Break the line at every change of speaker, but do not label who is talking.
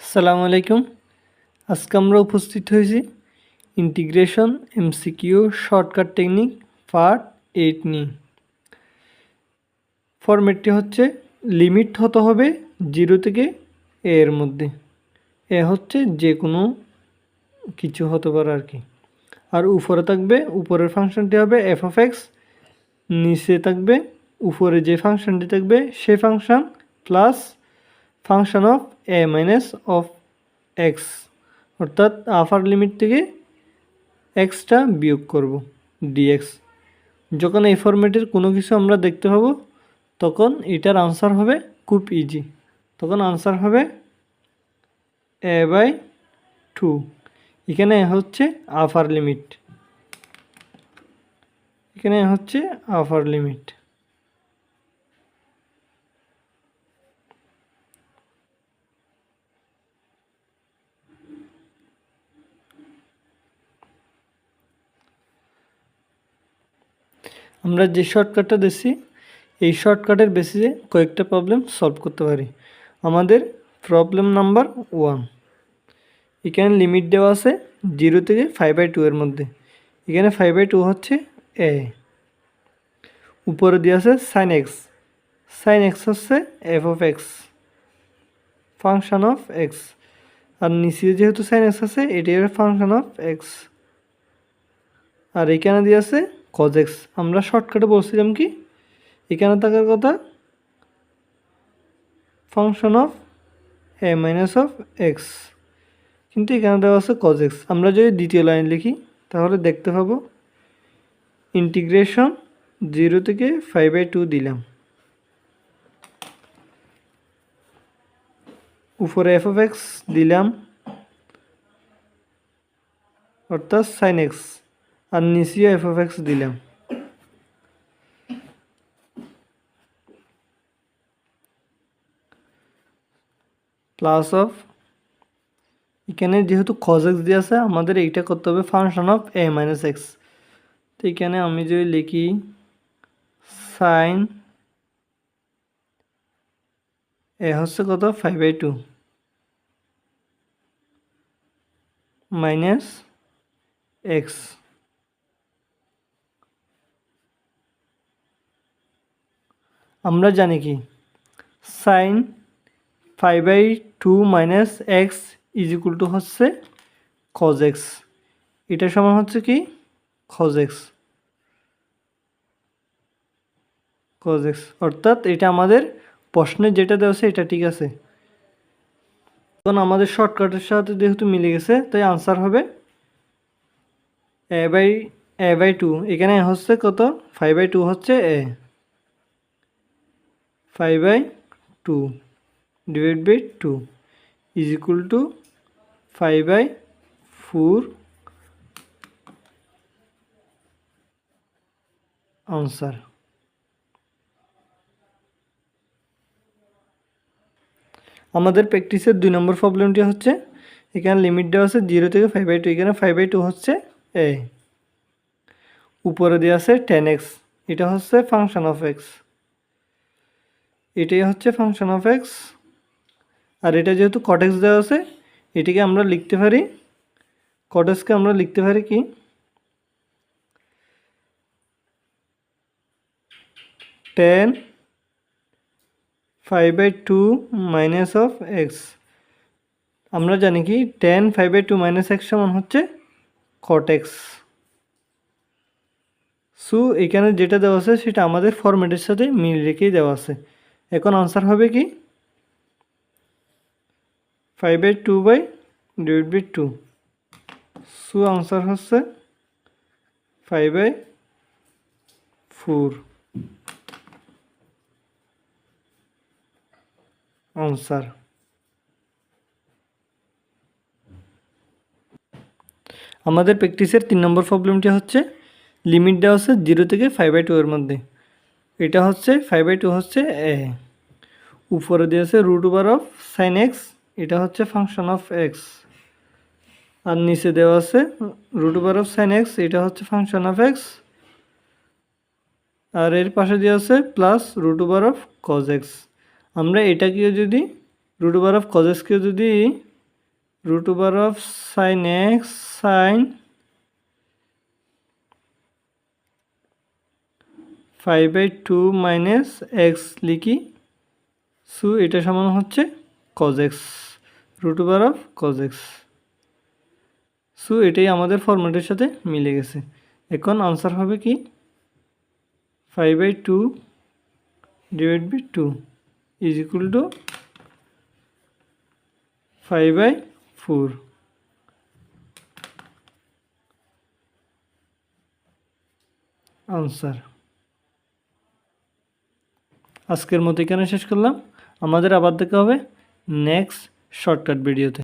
আসসালামু আলাইকুম। আজকে আমরা উপস্থিত হয়েছি integration MCQ shortcut technique part 8 নিয়ে। ফরম্যাটটি হচ্ছে লিমিট হতে হবে 0 থেকে a এর মধ্যে। এ হচ্ছে যে কোনো কিছু হতে পারে আর কি। আর উপরে থাকবে, উপরের ফাংশনটি হবে f of x, নিচে থাকবে উপরে যে ফাংশনটি থাকবে সেই function plus function of a minus of x, অর্থাৎ আপার লিমিট থেকে এক্সটা বিয়োগ করব ডিএক্স। যখন এই ফরম্যাটের কোনো কিছু আমরা দেখতে পাবো তখন এটার আনসার হবে খুব ইজি। তখন আনসার হবে a/2। এখানে হচ্ছে আপার লিমিট, এখানে হচ্ছে আপার লিমিট। আমরা যে শর্টকাটটা দিচ্ছি এই শর্টকাটের বেসিসে কয়েকটা প্রবলেম সলভ করতে পারি। আমাদের প্রবলেম নাম্বার 1, এখানে লিমিট দেওয়া আছে 0 থেকে 5/2 এর মধ্যে। এখানে 5/2 হচ্ছে a, উপরে দেওয়া আছে সাইন এক্স, সাইন এক্স হচ্ছে f of x, function of x. আর নিচে যেহেতু সাইন এক্স আছে এটি হলো ফাংশন অফ এক্স। আর এখানে দিয়ে আছে কজ এক্স। আমরা শর্টকাটে বলছিলাম কি এখানে থাকার কথা function of A minus of x, কিন্তু এখানে দেওয়া আছে কজ এক্স। আমরা যদি দ্বিতীয় লাইন লিখি তাহলে দেখতে পাবো ইন্টিগ্রেশন 0 থেকে 5/2 দিলাম, উপরে এফ অফ এক্স দিলাম অর্থাৎ সাইন এক্স, আর নিচেও এফ অফ এক্স দিলাম। প্লাস অফ, এখানে যেহেতু কজ এক্স দিয়ে আছে আমাদের এইটা করতে হবে function of A minus x. তো এখানে আমি যদি লিখি সাইন এ হচ্ছে কত 5/2 মাইনাস এক্স, আমরা জানি কি sine 5/2 minus x is equal to হচ্ছে কজ এক্স। এটা সমান হচ্ছে কি কজ এক্স, কজ এক্স, অর্থাৎ এটা আমাদের প্রশ্নে যেটা দেওয়া আছে এটা ঠিক আছে। এখন আমাদের শর্টকাটের সাথে যেহেতু মিলে গেছে তাই আনসার হবে a/2। এখানে হচ্ছে কত 5/2 হচ্ছে a, 5/2 divide by 2 is equal to 5/4 answer. আমাদের প্র্যাকটিসের 2 নম্বর প্রবলেমটি হচ্ছে এখানে লিমিট দেওয়া আছে 0 থেকে 5/2, এখানে 5/2 হচ্ছে a, উপরে দেওয়া আছে 10x, এটা হচ্ছে ফাংশন অফ এক্স, এটাই হচ্ছে ফাংশন অফ এক্স। আর এটা যেহেতু cot x দেওয়া আছে এটিকে আমরা লিখতে পারি, cot x কে আমরা লিখতে পারি কি 10 5/2 মাইনাস অফ এক্স। আমরা জানি কি 10 5/2 মাইনাস এক্স সমান হচ্ছে cot x। সো এখানে যেটা দেওয়া আছে সেটা আমাদের ফরম্যাটের সাথে মিল রেখেই দেওয়া আছে। এখন আনসার হবে কি 5/2/2। সো আনসার হচ্ছে 5/4 আনসার। আমাদের প্র্যাকটিসের 3 নম্বর প্রবলেমটি হচ্ছে লিমিট দেওয়া আছে 0 থেকে 5/2 এর মধ্যে। এটা হচ্ছে 5/2 হচ্ছে a, উপরে দেওয়া আছে √ওভার অফ সাইন এক্স, এটা হচ্ছে ফাংশন অফ এক্স। আর নিচে দেওয়া আছে √ওভার অফ সাইন এক্স, এটা হচ্ছে ফাংশন অফ এক্স। আর এর পাশে দেওয়া আছে প্লাস √ওভার অফ কজ এক্স। আমরা এটাকেও যদি √ওভার অফ কজ এক্সকেও যদি root over of sine x sine 5/2 minus x লিখি। সো এটা সমান হচ্ছে cos x, root over of cos x. So এটাই আমাদের ফর্মেটের সাথে মিলে গেছে। এখন আনসার হবে কি 5/2 divide by 2 is equal to 5/4। Answer. আজকের মতো এখানে শেষ করলাম। আমাদের আবার দেখা হবে নেক্সট শর্টকাট ভিডিওতে।